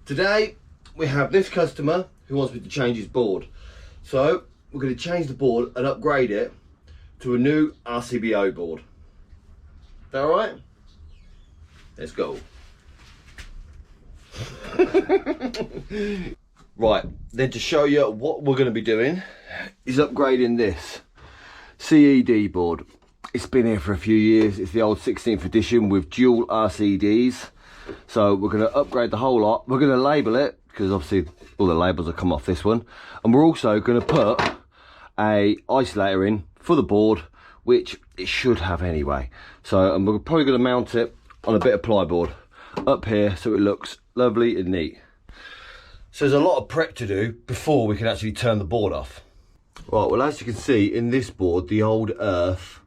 Today we have this customer who wants me to change his board. So we're going to change the board and upgrade it to a new RCBO board. Is that alright? Let's go. Right, then to show you what we're going to be doing is upgrading this CED board. It's been here for a few years. It's the old 16th edition with dual RCDs. So we're going to upgrade the whole lot. We're going to label it, because obviously all the labels have come off this one. And we're also going to put a isolator in for the board, which it should have anyway. So, and we're probably going to mount it on a bit of plyboard up here so it looks lovely and neat. So there's a lot of prep to do before we can actually turn the board off. Right, well, as you can see in this board, the old earth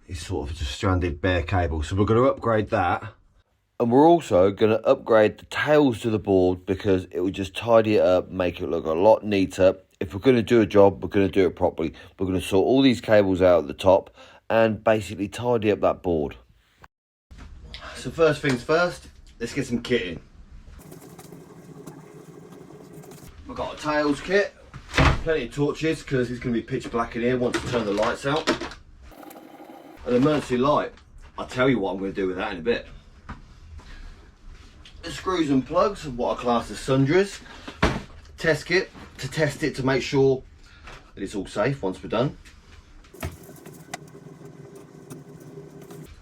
is sort of just stranded bare cable. So we're going to upgrade that. And we're also going to upgrade the tails to the board because it will just tidy it up, make it look a lot neater. If we're going to do a job, we're going to do it properly. We're going to sort all these cables out at the top and basically tidy up that board. So first things first, let's get some kit in. We've got a tails kit, plenty of torches because it's going to be pitch black in here once we turn the lights out. An emergency light, I'll tell you what I'm going to do with that in a bit. The screws and plugs of what I class as sundries. Test kit to test it to make sure that it's all safe once we're done.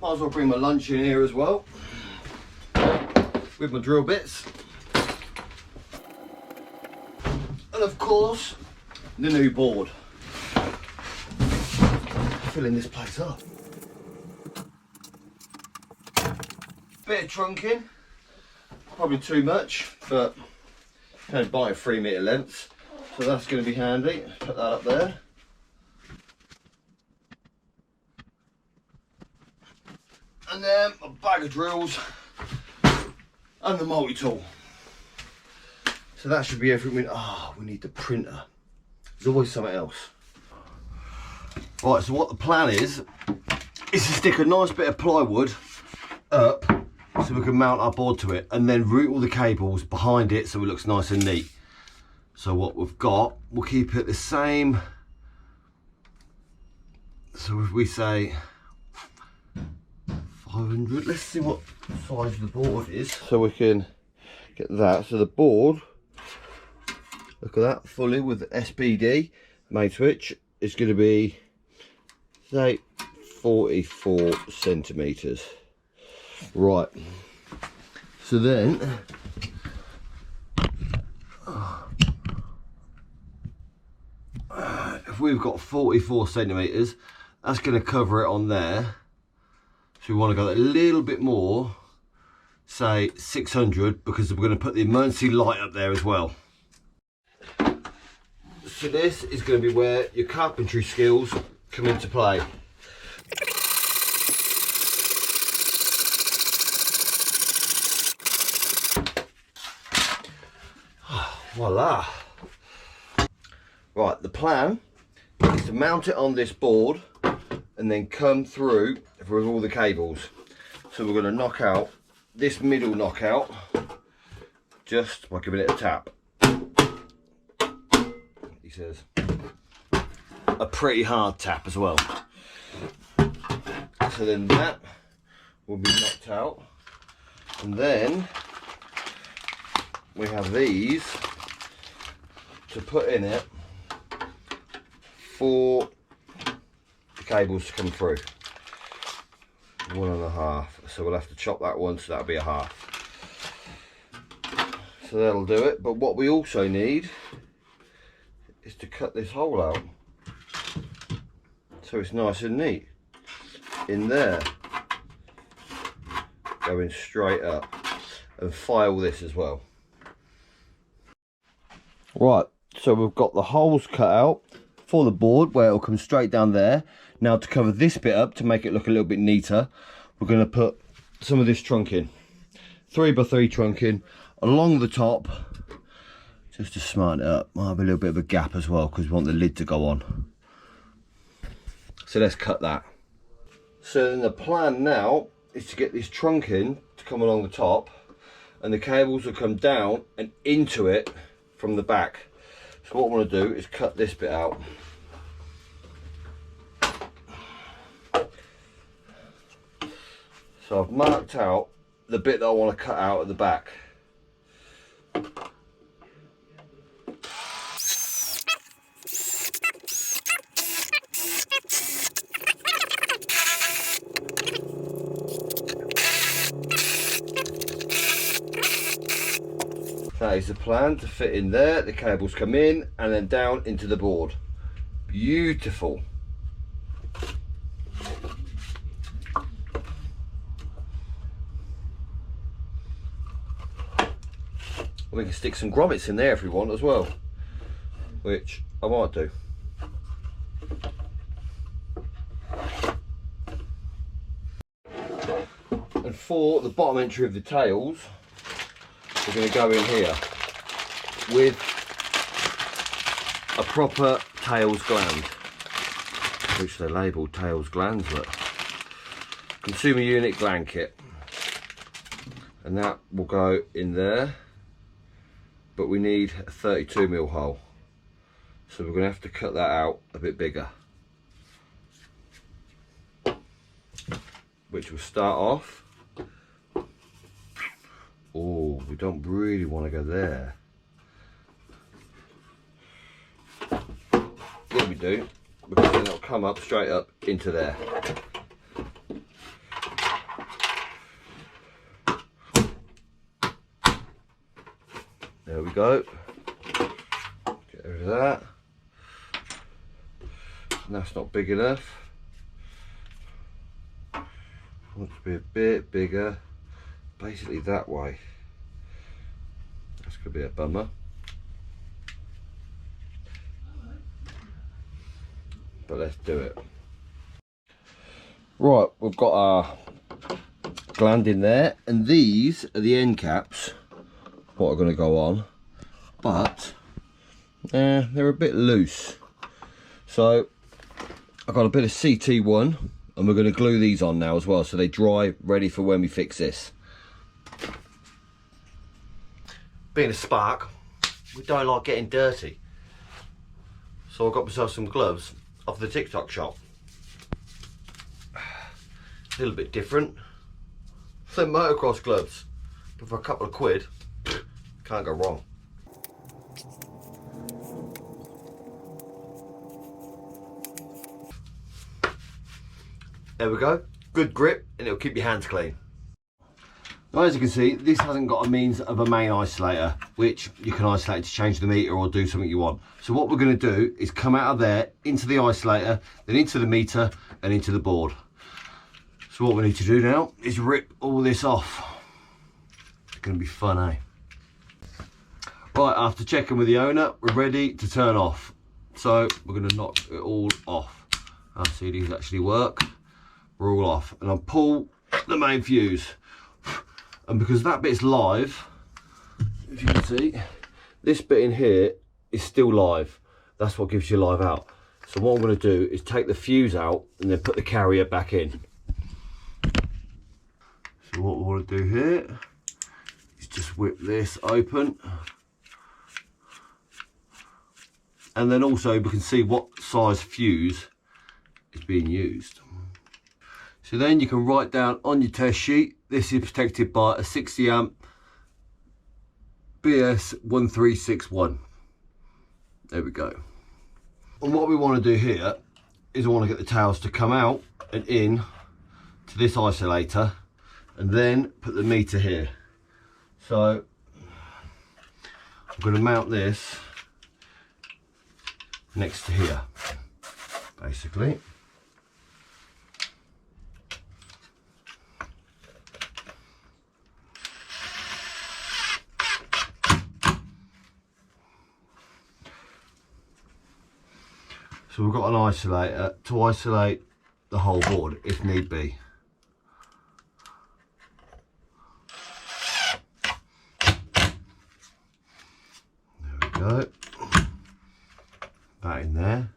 Might as well bring my lunch in here as well with my drill bits. And of course, the new board. Filling this place up. Bit of trunking. Probably too much, but I'm only buying 3 metre lengths, so that's going to be handy. Put that up there. And then a bag of drills and the multi-tool. So that should be everything. We need the printer. There's always something else. Right, so what the plan is to stick a nice bit of plywood up so we can mount our board to it and then route all the cables behind it so it looks nice and neat. So what we've got, we'll keep it the same. So if we say 500, let's see what size the board is. So we can get that. So the board, look at that, fully with SPD main switch, is going to be, say, 44 centimetres. Right, so then if we've got 44 centimetres, that's going to cover it on there. So we want to go a little bit more, say 600, because we're going to put the emergency light up there as well. So this is going to be where your carpentry skills come into play. Voila. Right, the plan is to mount it on this board and then come through with all the cables. So we're going to knock out this middle knockout just by giving it a tap. He says a pretty hard tap as well. So then that will be knocked out, and then we have these to put in it for the cables to come through. 1.5, so we'll have to chop that one, so that'll be a half. So that'll do it, but what we also need is to cut this hole out so it's nice and neat in there, going straight up, and file this as well. Right, so we've got the holes cut out for the board where it'll come straight down there. Now to cover this bit up, to make it look a little bit neater, we're going to put some of this trunking, 3x3 trunking along the top, just to smarten it up. Might have a little bit of a gap as well because we want the lid to go on. So let's cut that. So then the plan now is to get this trunking to come along the top and the cables will come down and into it from the back. So what I want to do is cut this bit out. So I've marked out the bit that I want to cut out at the back. That is the plan to fit in there. The cables come in and then down into the board. Beautiful. We can stick some grommets in there if we want as well, which I might do. And for the bottom entry of the tails, we're going to go in here with a proper tails gland, which they labelled tails glands, but consumer unit gland kit, and that will go in there. But we need a 32mm hole, so we're going to have to cut that out a bit bigger, which will start off. Oh, we don't really want to go there. There we do, because then it'll come up straight up into there. There we go. Get rid of that. And that's not big enough. I want it to be a bit bigger. Basically that way. That's going to be a bummer. But let's do it. Right, we've got our gland in there, and these are the end caps what are going to go on, but they're a bit loose. So I've got a bit of CT1, and we're going to glue these on now as well, so they dry ready for when we fix this. Being a spark, we don't like getting dirty, so I got myself some gloves off the TikTok shop. A little bit different. Some motocross gloves, but for a couple of quid, can't go wrong. There we go. Good grip, and it'll keep your hands clean. Now, as you can see, this hasn't got a means of a main isolator, which you can isolate to change the meter or do something you want. So what we're going to do is come out of there into the isolator, then into the meter and into the board. So what we need to do now is rip all this off. It's going to be fun, eh? Right, after checking with the owner, we're ready to turn off. So we're going to knock it all off. RCDs actually work. We're all off, and I'll pull the main fuse. And because that bit's live, if you can see, this bit in here is still live. That's what gives you live out. So what I'm going to do is take the fuse out and then put the carrier back in. So what we want to do here is just whip this open. And then also we can see what size fuse is being used. So then you can write down on your test sheet, this is protected by a 60 amp BS1361. There we go. And what we want to do here is I want to get the tails to come out and in to this isolator, and then put the meter here. So I'm going to mount this next to here, basically. So we've got an isolator to isolate the whole board if need be. There we go. That in there.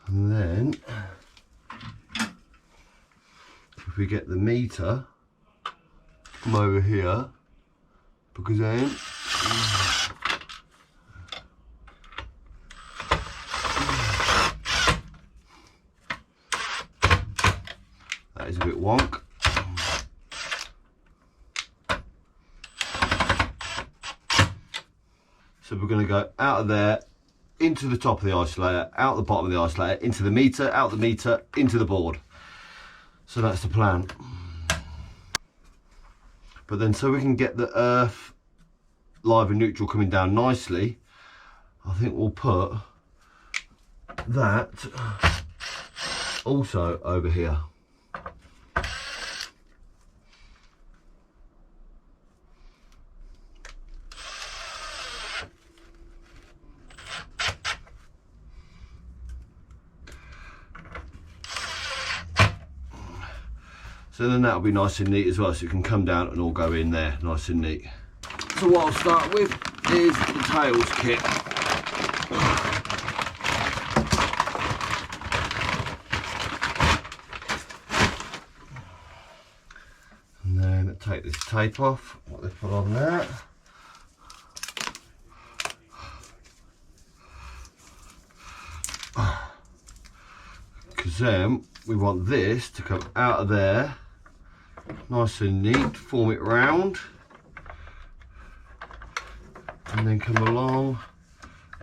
And then if we if we get the meter from over here, because then that is a bit wonk. So we're going to go out of there, into the top of the isolator, out the bottom of the isolator, into the meter, out the meter, into the board. So that's the plan. But then so we can get the earth, live and neutral coming down nicely, I think we'll put that also over here. So then that'll be nice and neat as well, so it can come down and all go in there, nice and neat. So what I'll start with is the tails kit. And then take this tape off, what they put on there. Because then we want this to come out of there, nice and neat, form it round, and then come along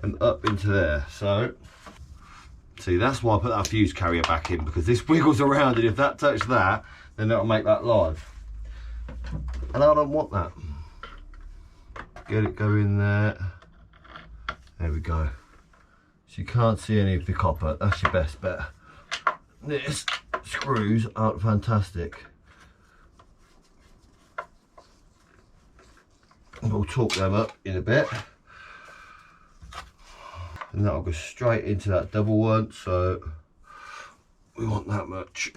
and up into there. So, see, that's why I put that fuse carrier back in, because this wiggles around, and if that touches that, then that'll make that live. And I don't want that. Get it go in there. There we go. So you can't see any of the copper, that's your best bet. This screws aren't fantastic. We'll torque them up in a bit, and that'll go straight into that double one, so we want that much.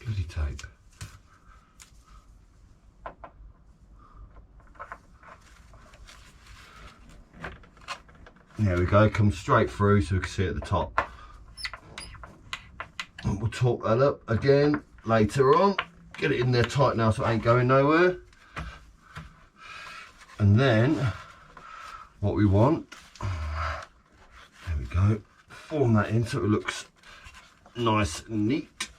Bloody tape. There we go, comes straight through so we can see it at the top. And we'll torque that up again later on. Get it in there tight now so it ain't going nowhere. And then what we want, there we go, form that in so it looks nice and neat.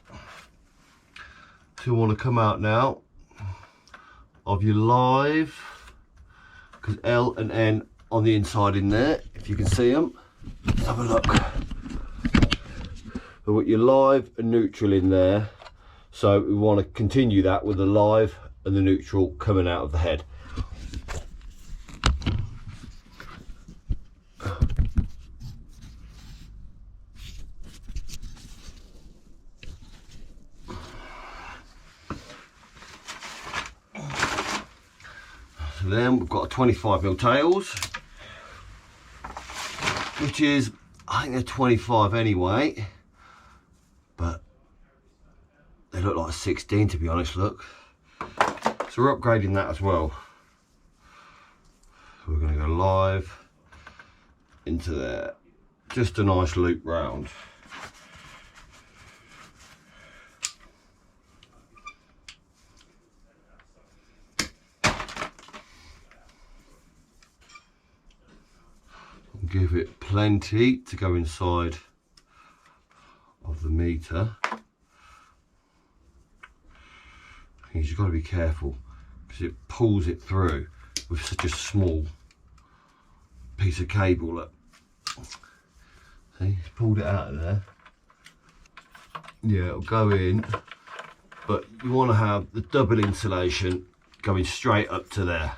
So you want to come out now of your live, because L and N on the inside in there, if you can see them. Let's have a look. We've got your live and neutral in there, so we want to continue that with the live and the neutral coming out of the head. So then we've got a 25mm tails, which is, I think they're 25 anyway, but they look like a 16 to be honest, look. So we're upgrading that as well. So we're going to go live into there, just a nice loop round. Give it plenty to go inside of the meter. You've got to be careful because it pulls it through with such a small piece of cable. Look. See, it's pulled it out of there. Yeah, it'll go in, but you want to have the double insulation going straight up to there.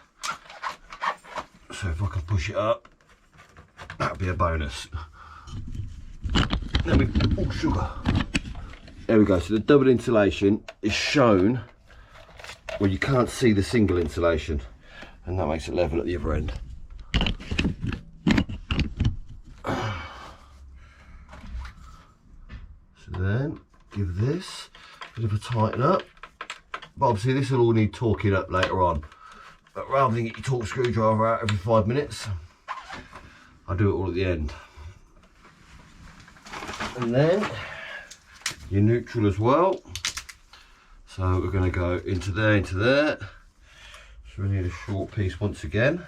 So if I can push it up, that'd be a bonus. There we go. Oh, sugar. There we go. So the double insulation is shown where you can't see the single insulation, and that makes it level at the other end. So then give this a bit of a tighten up. But obviously this will all need torquing up later on. But rather than get your torque screwdriver out every 5 minutes, I do it all at the end. And then your neutral as well. So we're going to go into there. So we need a short piece once again.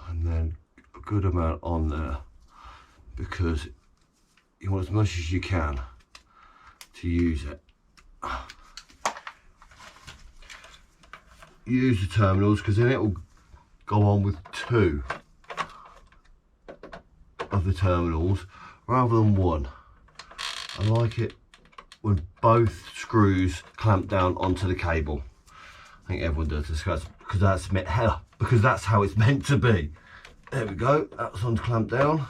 And then a good amount on there, because you want as much as you can to use it. Use the terminals, because then it will go on with 2 of the terminals rather than 1. I like it when both screws clamp down onto the cable. I think everyone does this because that's how it's meant to be. There we go, that's on to clamp down.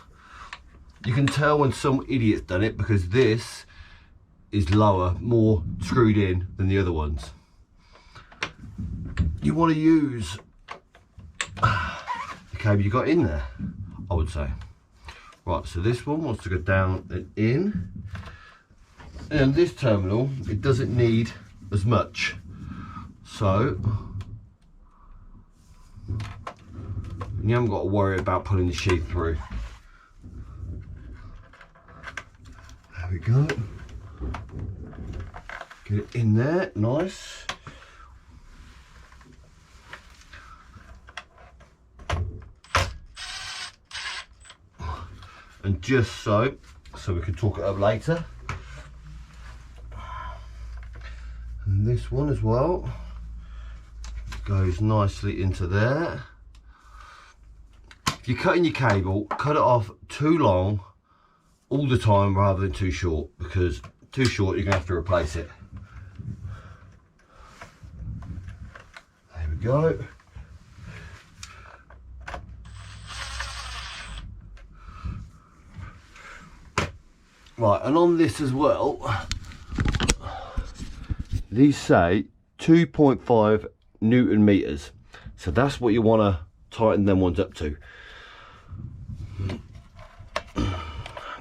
You can tell when some idiot's done it, because this is lower, more screwed in than the other ones. You want to use the cable you got in there, I would say. Right, so this one wants to go down and in. And this terminal, it doesn't need as much. So, you haven't got to worry about pulling the sheath through. There we go. Get it in there, nice. And just so we can talk it up later. And this one as well goes nicely into there. If you're cutting your cable, cut it off too long all the time rather than too short, because too short you're going to have to replace it. There we go. Right, and on this as well, these say 2.5 Newton meters. So that's what you want to tighten them ones up to.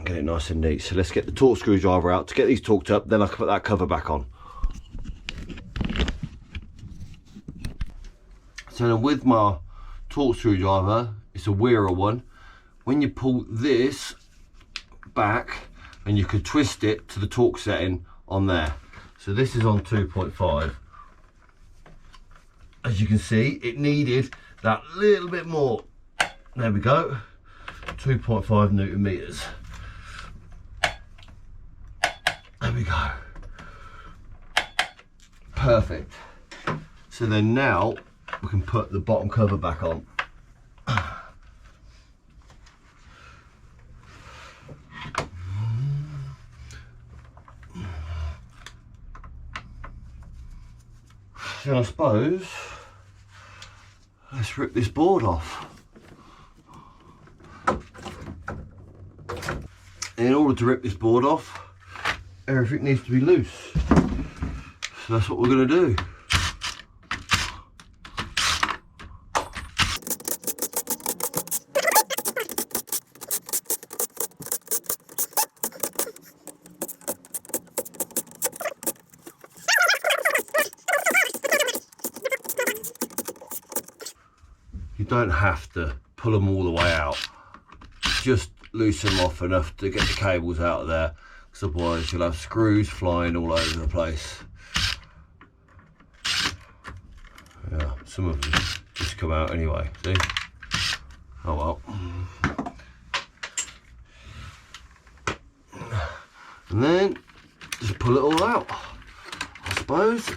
Get it nice and neat. So let's get the torque screwdriver out to get these torqued up, then I can put that cover back on. So then with my torque screwdriver, it's a Wearer one. When you pull this back, and you could twist it to the torque setting on there. So this is on 2.5. As you can see, it needed that little bit more. There we go, 2.5 Newton meters. There we go. Perfect. So then now we can put the bottom cover back on. And I suppose let's rip this board off. And in order to rip this board off, everything needs to be loose. So that's what we're going to do. You don't have to pull them all the way out, just loosen them off enough to get the cables out of there, because otherwise you'll have screws flying all over the place. Yeah, some of them just come out anyway, see? Oh well. And then just pull it all out, I suppose.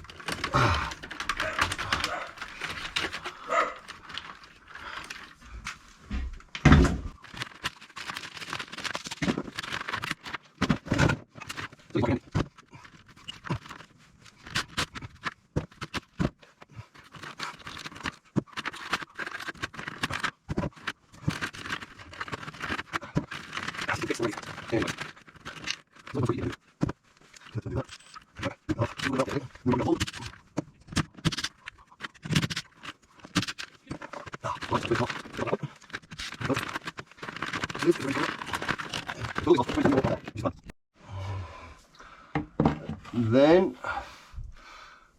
Then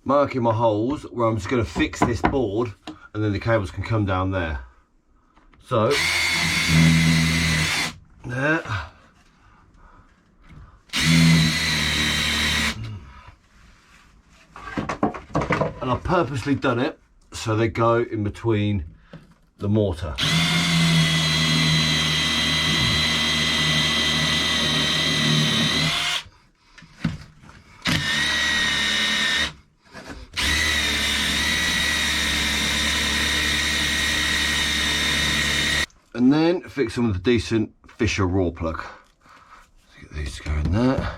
marking my holes where I'm just going to fix this board, and then the cables can come down there. So there. And I've purposely done it so they go in between the mortar. And then fix them with a decent Fisher raw plug. Let's get these to go in there.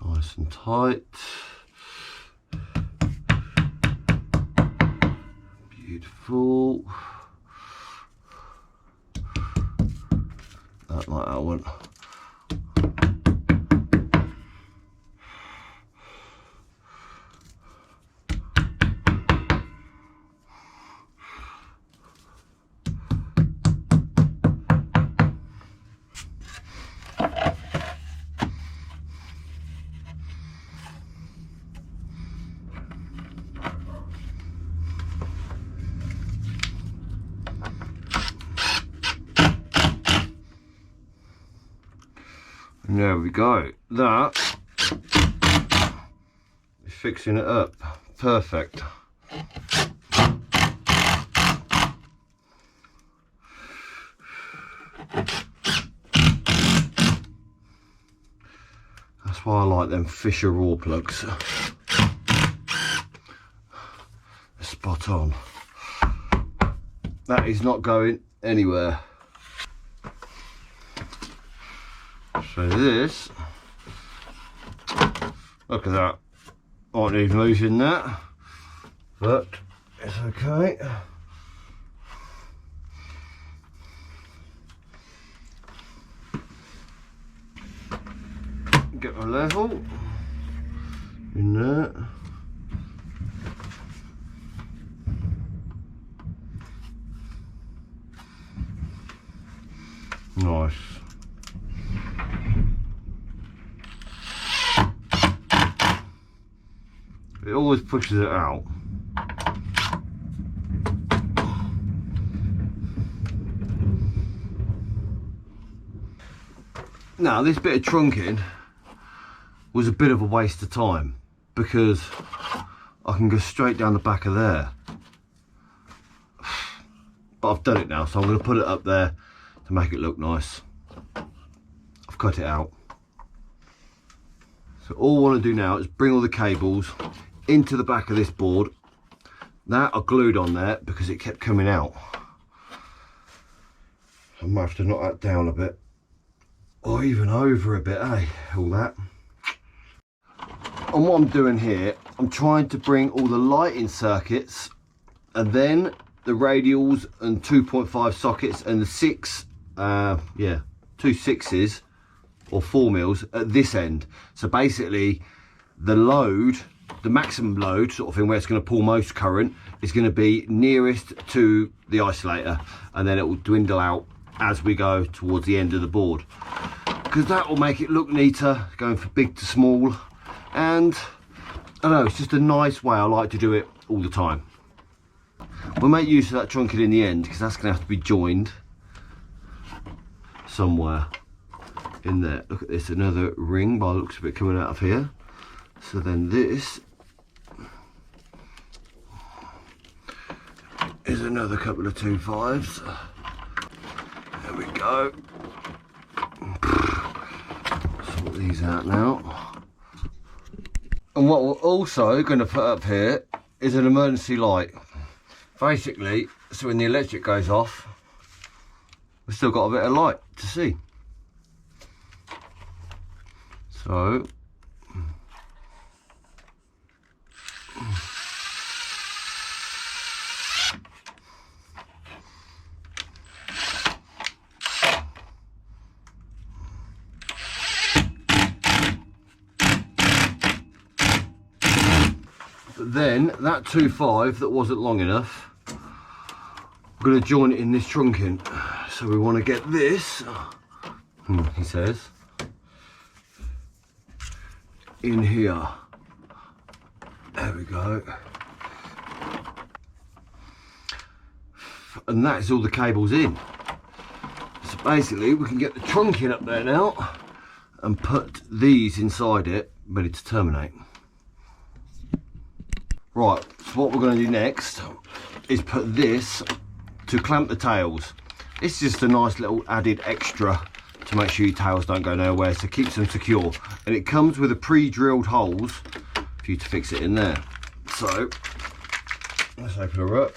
Nice and tight. Beautiful. That like that one. And there we go. That is fixing it up. Perfect. That's why I like them Fisher raw plugs. They're spot on. That is not going anywhere. So this, look at that, I won't need losing that, but it's okay. Get my level in there. Nice. It always pushes it out. Now this bit of trunking was a bit of a waste of time because I can go straight down the back of there. But I've done it now, so I'm going to put it up there to make it look nice. I've cut it out. So all I want to do now is bring all the cables into the back of this board. That I glued on there because it kept coming out. I might have to knock that down a bit, or even over a bit, all that. And what I'm doing here, I'm trying to bring all the lighting circuits and then the radials and 2.5 sockets and the 2 6s or 4 mils at this end. So basically the load, the maximum load sort of thing where it's going to pull most current is going to be nearest to the isolator, and then it will dwindle out as we go towards the end of the board, because that will make it look neater going from big to small. And I don't know, it's just a nice way I like to do it all the time. We'll make use of that trunking in the end because that's going to have to be joined somewhere in there. Look at this, another ring by the looks of it coming out of here. So then this is another couple of 2.5s. There we go. Sort these out now. And what we're also going to put up here is an emergency light. Basically, so when the electric goes off, we've still got a bit of light to see. So but then that 2.5 that wasn't long enough, I'm going to join it in this trunking. So we want to get this, he says, in here. There we go. And that's all the cables in. So basically we can get the trunking up there now and put these inside it, ready to terminate. Right, so what we're going to do next is put this to clamp the tails. It's just a nice little added extra to make sure your tails don't go nowhere, so it keeps them secure. And it comes with a pre-drilled holes for you to fix it in there. So let's open her up.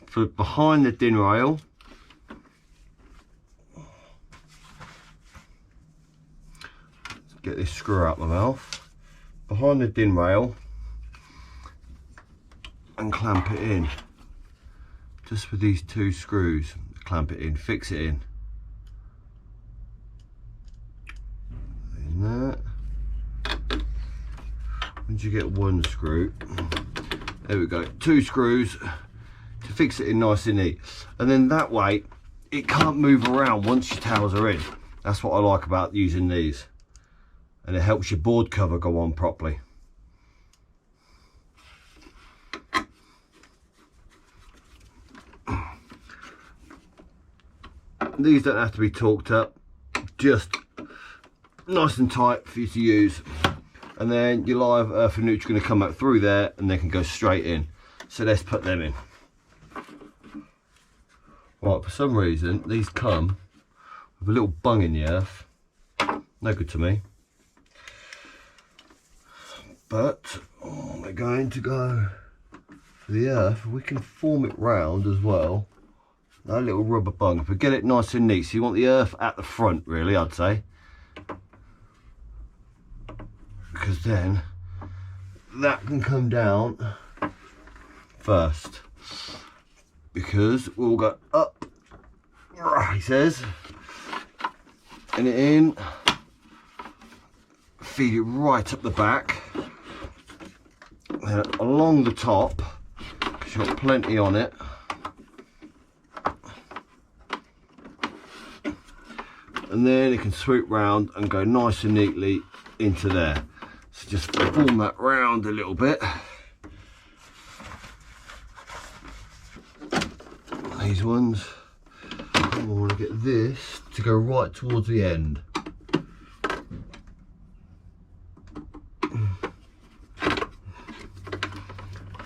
For behind the din rail, let's get this screw out my mouth. Behind the din rail, and clamp it in. Just with these two screws, clamp it in, fix it in. That. Once you get one screw, there we go, two screws to fix it in nice and neat. And then that way it can't move around once your towels are in. That's what I like about using these, and it helps your board cover go on properly. These don't have to be torqued up, just nice and tight for you to use. And then your live earth and neutral are going to come up through there and they can go straight in. So let's put them in. Right, for some reason these come with a little bung in the earth. No good to me. But we're going to go for the earth. We can form it round as well. That little rubber bung, but get it nice and neat. So you want the earth at the front, really, I'd say. Because then that can come down first. Because we'll go up, he says, and it in, feed it right up the back, then along the top, because you've got plenty on it. And then it can swoop round and go nice and neatly into there. So just form that round a little bit. These ones, I want to get this to go right towards the end.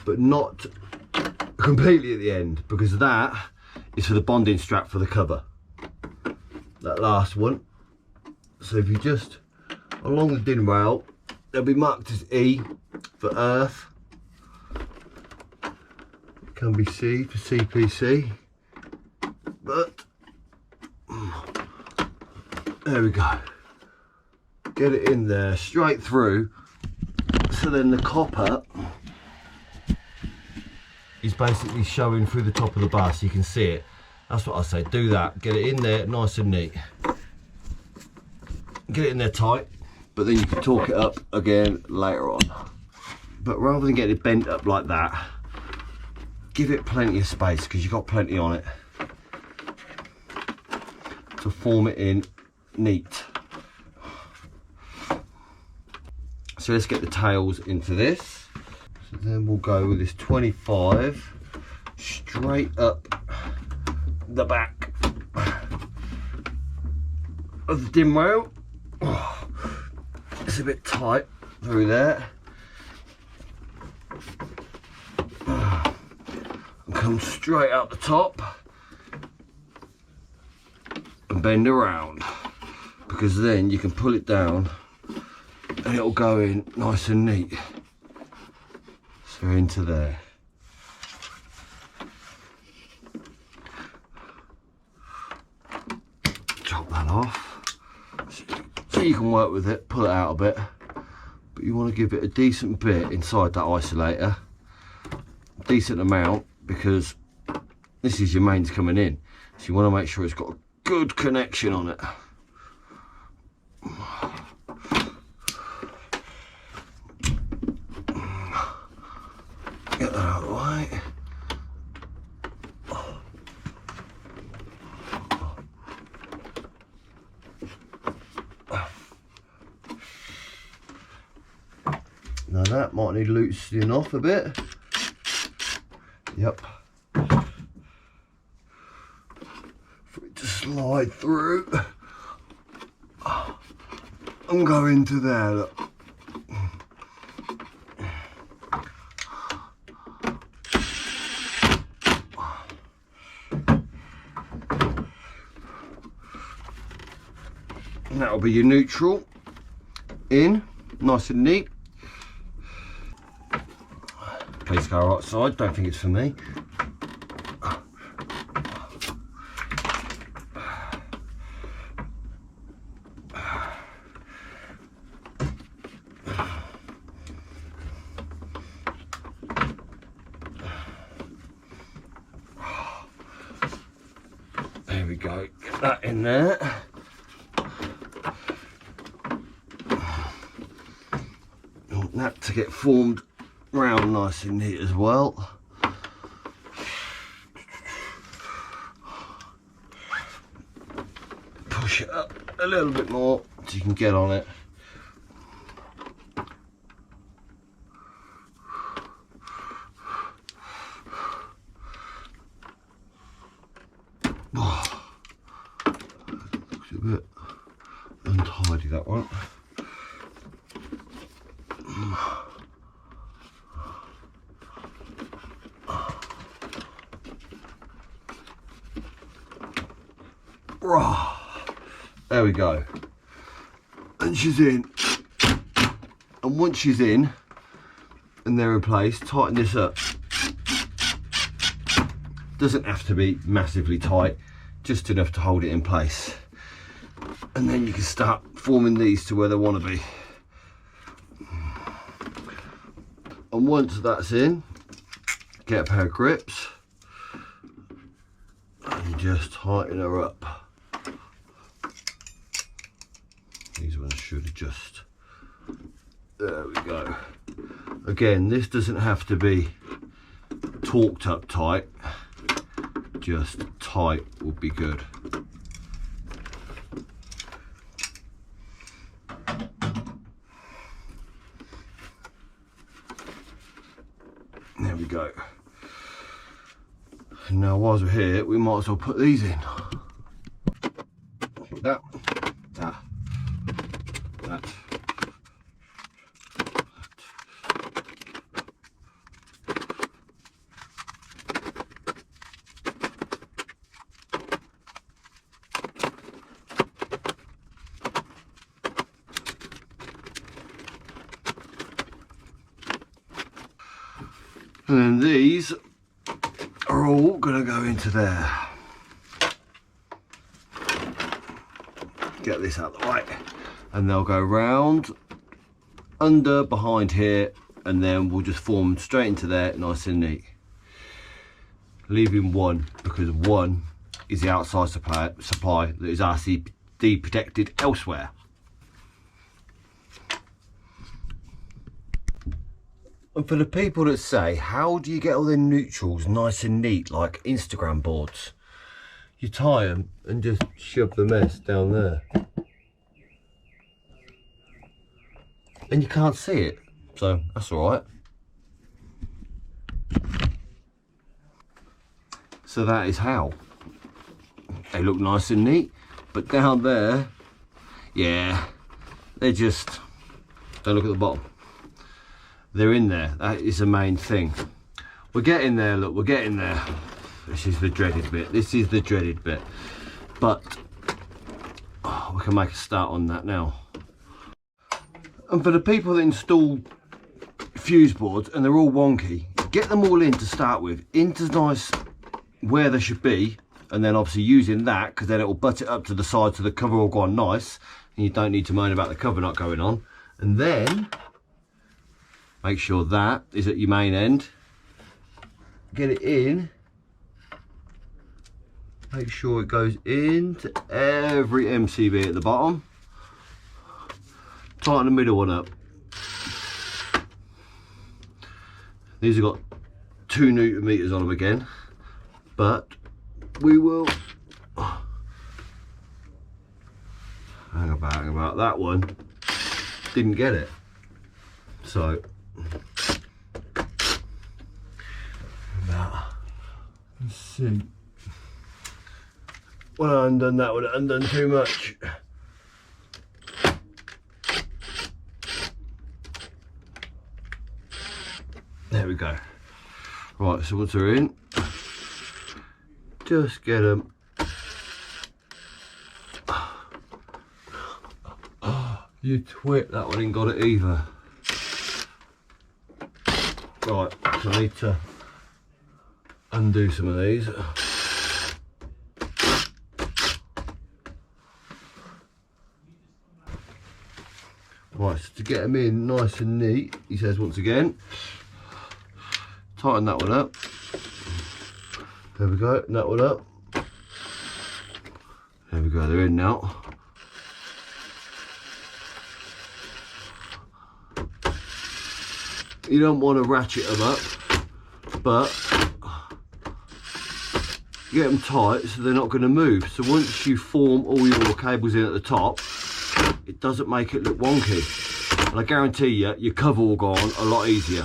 But not completely at the end, because that is for the bonding strap for the cover. That last one. So if you just along the din rail, they'll be marked as E for earth, it can be C for CPC, but there we go. Get it in there straight through, so then the copper is basically showing through the top of the bar so you can see it. That's what I say, do that, get it in there nice and neat. Get it in there tight, but then you can torque it up again later on. But rather than getting it bent up like that, give it plenty of space, because you've got plenty on it to form it in neat. So let's get the tails into this. So then we'll go with this 25 straight up the back of the din rail. Oh, it's a bit tight through there. And come straight out the top and bend around, because then you can pull it down and it'll go in nice and neat. So into there. Chop that off. So you can work with it, pull it out a bit, but you want to give it a decent bit inside that isolator, decent amount, because this is your mains coming in, so you want to make sure it's got a good connection on it. Get that out of the way. might need loosening off a bit. Yep. For it to slide through and go into there, look. And that'll be your neutral in, nice and neat. Please go outside, don't think it's for me. There we go, get that in there. Want that to get formed round nice and neat as well. Push it up a little bit more so you can get on it. Looks a bit untidy, that one. There we go. And she's in. And once she's in and they're in place, tighten this up. Doesn't have to be massively tight, just enough to hold it in place. And then you can start forming these to where they want to be. And once that's in, get a pair of grips and just tighten her up. These ones should adjust. There we go. Again, this doesn't have to be torqued up tight, just tight will be good. There we go. And now whilst we're here, we might as well put these in. That. And then these are all going to go into there. Get this out of the way. And they'll go round, under, behind here, and then we'll just form straight into there, nice and neat. Leaving one, because one is the outside supply that is RCD protected elsewhere. And for the people that say, how do you get all the neutrals nice and neat like Instagram boards? You tie them and just shove the mess down there. And you can't see it, so that's all right. So that is how. They look nice and neat, but down there, yeah, they just, don't look at the bottom. They're in there, that is the main thing. We're getting there, look, we're getting there. This is the dreaded bit, this is the dreaded bit. But, oh, we can make a start on that now. And for the people that install fuse boards and they're all wonky, get them all in to start with, into nice where they should be, and then obviously using that, because then it will butt it up to the side so the cover will go on nice, and you don't need to moan about the cover not going on. And then, make sure that is at your main end. Get it in. Make sure it goes into every MCB at the bottom. Tighten the middle one up. These have got 2 Newton meters on them again, but we will hang about that one. Didn't get it, so Let's see. When I undone that would have undone too much. There we go. Right, so once they're in, just get them. You twit, that one ain't got it either. Right, so I need to undo some of these. Right, so to get them in nice and neat, he says once again, tighten that one up. There we go, that one up. There we go, they're in now. You don't want to ratchet them up, but get them tight so they're not going to move. So once you form all your cables in at the top, it doesn't make it look wonky. And I guarantee you, your cover will go on a lot easier.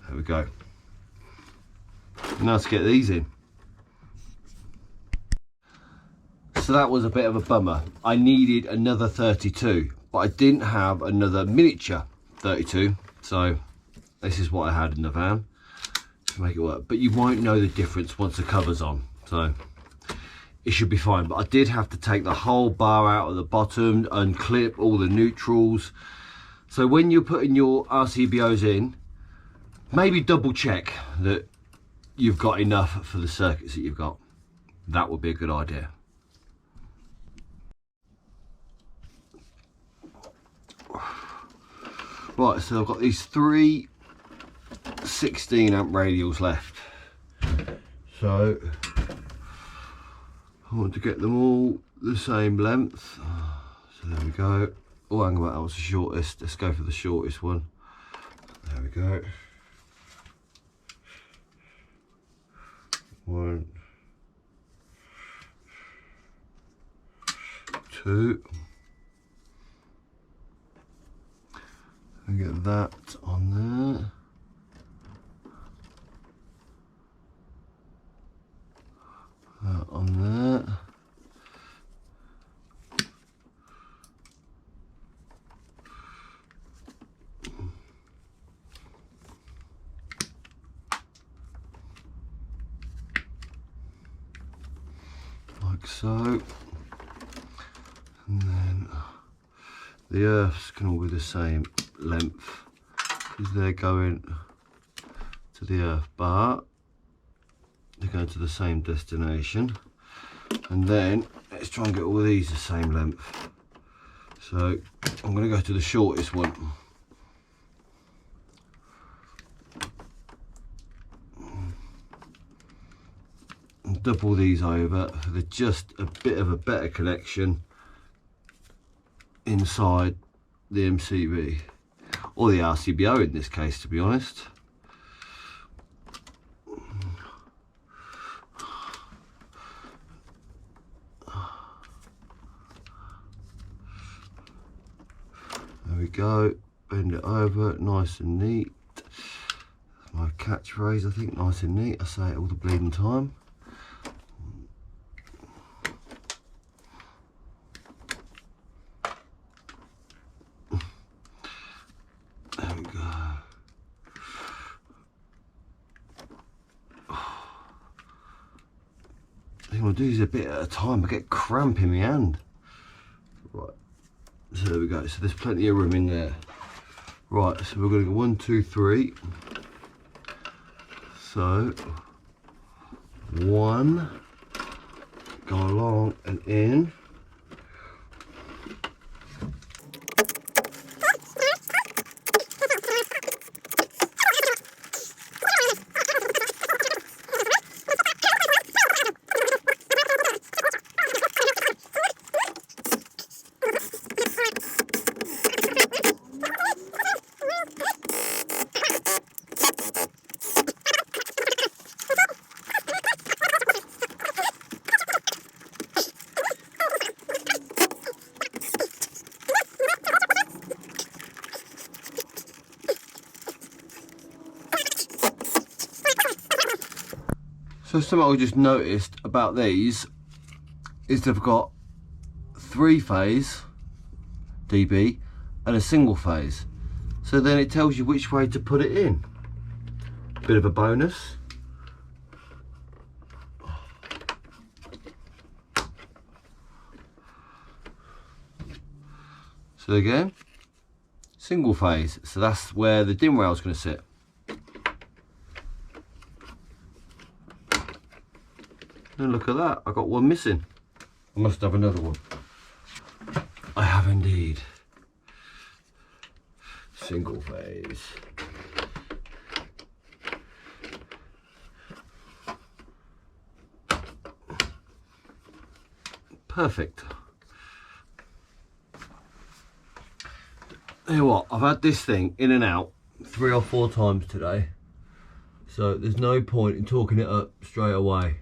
There we go. Now let's get these in. So that was a bit of a bummer. I needed another 32, but I didn't have another miniature 32. So this is what I had in the van to make it work. But you won't know the difference once the cover's on. So it should be fine. But I did have to take the whole bar out of the bottom and clip all the neutrals. So when you're putting your RCBOs in, maybe double check that you've got enough for the circuits that you've got. That would be a good idea. Right, so I've got these three 16 amp radials left. So I want to get them all the same length. So there we go. Oh, hang on, that was the shortest. Let's go for the shortest one. There we go. 1, 2. And get that on there. That on there. Like so. And then the earths can all be the same length because they're going to the earth bar. They're going to the same destination. And then let's try and get all of these the same length. So I'm going to go to the shortest one. And double these over so they're just a bit of a better connection inside the MCB, or the RCBO in this case, to be honest. There we go, bend it over, nice and neat. My catchphrase, I think, nice and neat. I say it all the bleeding time. There we go. I want to do these a bit at a time. I get cramp in my hand. Right, so there we go. So there's plenty of room in there. Right, so we're going to go 1, 2, 3. So 1, go along and in. So something I just noticed about these is they've got 3-phase DB and a single phase. So then it tells you which way to put it in. Bit of a bonus. So again, single phase. So that's where the dim rail is going to sit. And look at that, I got one missing. I must have another one. I have indeed. Single phase. Perfect. Tell you what, I've had this thing in and out 3 or 4 times today, so there's no point in talking it up straight away.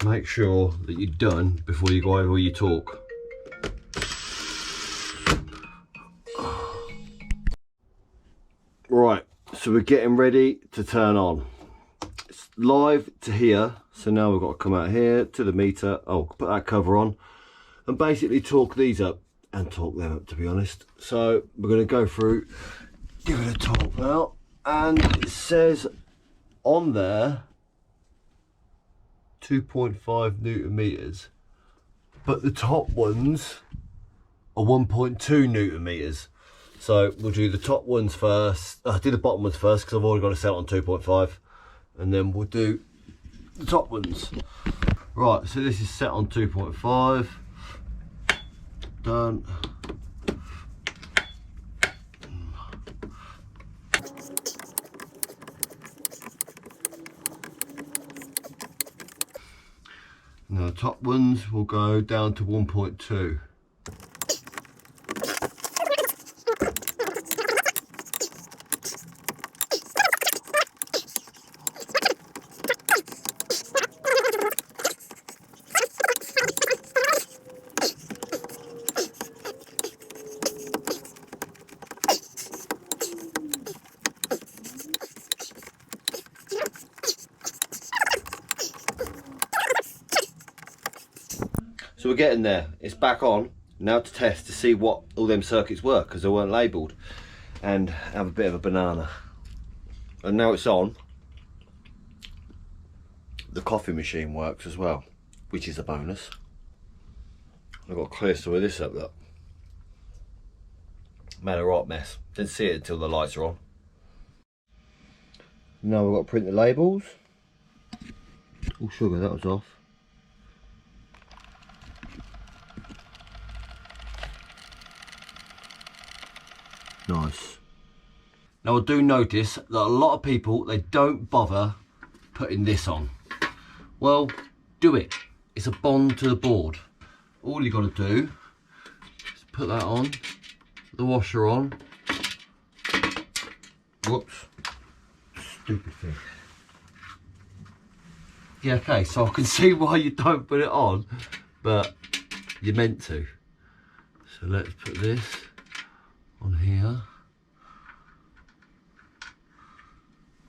Make sure that you're done before you go over your talk. Right, so we're getting ready to turn on. It's live to here, so now we've got to come out here to the meter. Oh, put that cover on and basically torque these up and torque them up, to be honest. So we're going to go through, give it a torque now, and it says on there 2.5 Newton meters, but the top ones are 1.2 Newton meters. So we'll do the top ones first, do the bottom ones first because I've already got to set it on 2.5, and then we'll do the top ones. Right, so this is set on 2.5. Done. Now the top ones will go down to 1.2. So we're getting there, it's back on, now to test to see what all them circuits were, because they weren't labelled, and have a bit of a banana. And now it's on, the coffee machine works as well, which is a bonus. I've got to clear some of this up, look. Made a right mess, didn't see it until the lights are on. Now we've got to print the labels. Oh sugar, that was off. Nice. Now I do notice that a lot of people, they don't bother putting this on. Well, do it. It's a bond to the board. All you got to do is put that on, the washer on. Whoops. Stupid thing. Yeah, okay, so I can see why you don't put it on, but you're meant to. So let's put this on here,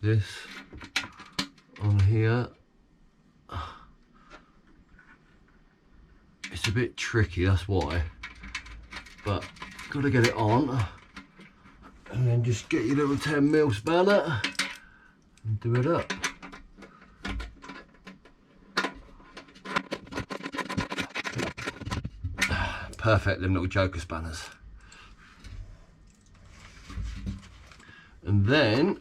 this on here. It's a bit tricky, that's why, but gotta get it on, and then just get your little 10mm spanner and do it up. Perfect, them little joker spanners. And then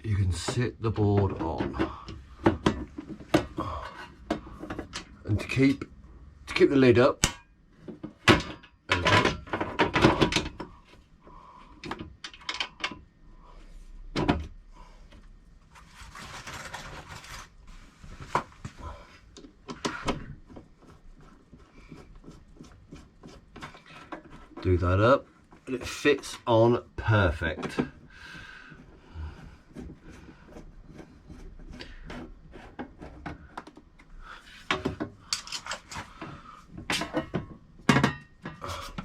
you can sit the board on, and to keep the lid up, do that up, and it fits on perfect.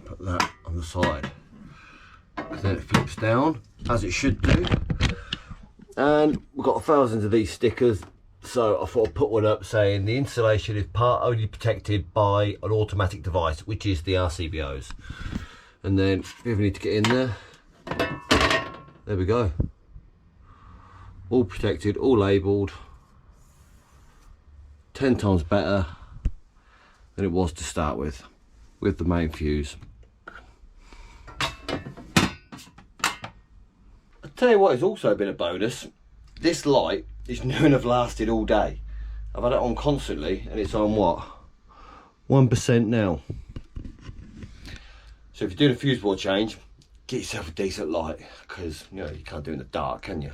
Put that on the side, because then it flips clips down as it should do, and we've got thousands of these stickers, so I thought I'd put one up saying the insulation is only protected by an automatic device, which is the RCBOs. And then if you ever need to get in there we go, all protected, all labelled, 10 times better than it was to start with the main fuse. I'll tell you what has also been a bonus. This light is new and have lasted all day. I've had it on constantly and it's on what? 1% now. So if you're doing a fuse board change, get yourself a decent light, because you know you can't do it in the dark, can you?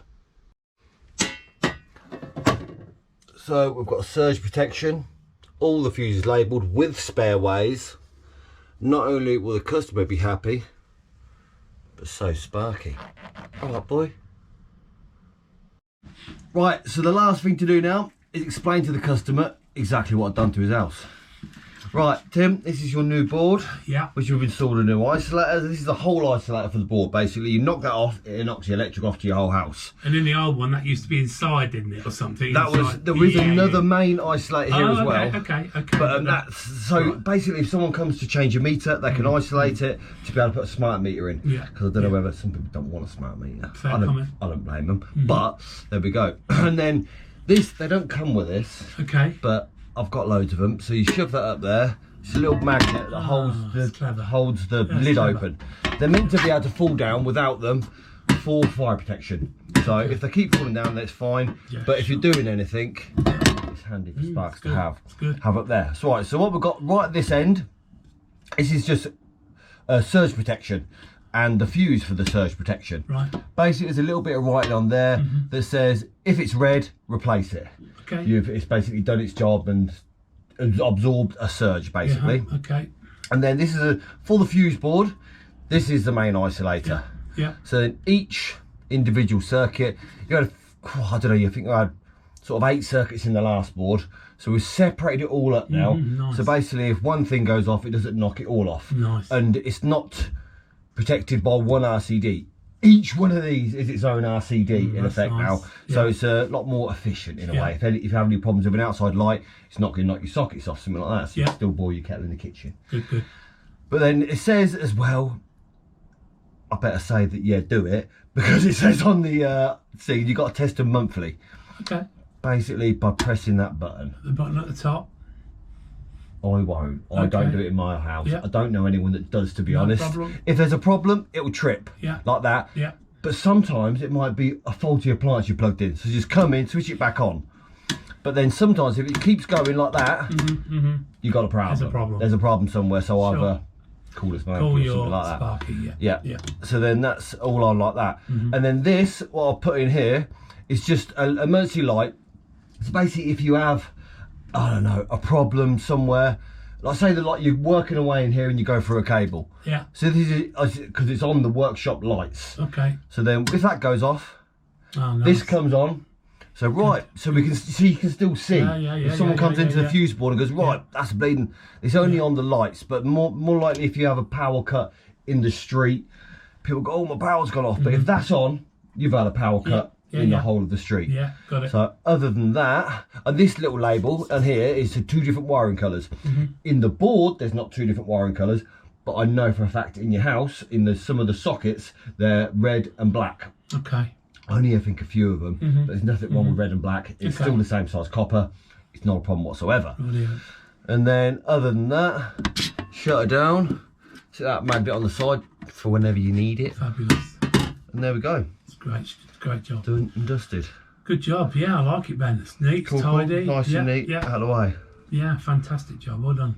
So we've got a surge protection, all the fuses labelled with spare ways. Not only will the customer be happy, but so Sparky. All right, boy. Right, so the last thing to do now is explain to the customer exactly what I've done to his house. Right, Tim, this is your new board, which we've installed a new isolator. This is the whole isolator for the board, basically. You knock that off, it knocks the electric off to your whole house. And in the old one, that used to be inside, didn't it, or something? That was, there is another main isolator here as well. Okay. But that's, so basically, if someone comes to change a meter, they can isolate it to be able to put a smart meter in. Yeah. Because I don't know whether some people don't want a smart meter. I don't blame them. But there we go. And then this, they don't come with this. Okay. But I've got loads of them, so you shove that up there. It's a little magnet that holds the lid open. They're meant to be able to fall down without them for fire protection. So if they keep falling down, that's fine. Yeah, but if you're doing anything, it's handy for Sparks to have up there. So right, so what we've got right at this end, this is just a surge protection and the fuse for the surge protection. Right. Basically, there's a little bit of writing on there that says if it's red, replace it. Okay. It's basically done its job and absorbed a surge, basically. Okay. And then this is for the fuse board. This is the main isolator. Yeah. So in each individual circuit, you had, I don't know, you think I had sort of 8 circuits in the last board. So we've separated it all up now. Nice. So basically, if one thing goes off, it doesn't knock it all off. Nice. And it's not protected by one RCD. Each one of these is its own RCD in effect now. So it's a lot more efficient in a way. If you have any problems with an outside light, it's not going to knock your sockets off, something like that. So you can still boil your kettle in the kitchen. Good. But then it says as well, I better say that, do it, because it says on the thing, you've got to test them monthly. Okay. Basically by pressing that button. The button at the top? I won't. I don't do it in my house. I don't know anyone that does, to be honest. Problem. If there's a problem, it will trip. Like that. But sometimes it might be a faulty appliance you plugged in. So just come in, switch it back on. But then sometimes if it keeps going like that, you've got a problem. There's a problem somewhere. So either call us mate or something like that. Sparky, yeah. So then that's all on like that. And then this, what I'll put in here, is just an emergency light. So basically if you have, I don't know, a problem somewhere, like say that like you're working away in here and you go through a cable. Yeah. So this is because it's on the workshop lights. Okay. So then if that goes off, this comes on. So so we can you can still see. If someone comes into the fuse board and goes, that's bleeding. It's only on the lights, but more likely if you have a power cut in the street, people go, oh, my power's gone off. But if that's on, you've had a power cut. In the whole of the street. Yeah, got it. So other than that, and this little label and here is 2 different wiring colours. In the board, there's not 2 different wiring colours, but I know for a fact in your house, in some of the sockets, they're red and black. Okay. Only I think a few of them, but there's nothing wrong with red and black. It's still the same size copper. It's not a problem whatsoever. Brilliant. And then other than that, shut it down. Set that magnet on the side for whenever you need it. Fabulous. And there we go. It's great job. Done and dusted. Good job. Yeah, I like it, Ben. It's neat, tidy. Nice and neat. Out of the way. Yeah, fantastic job. Well done.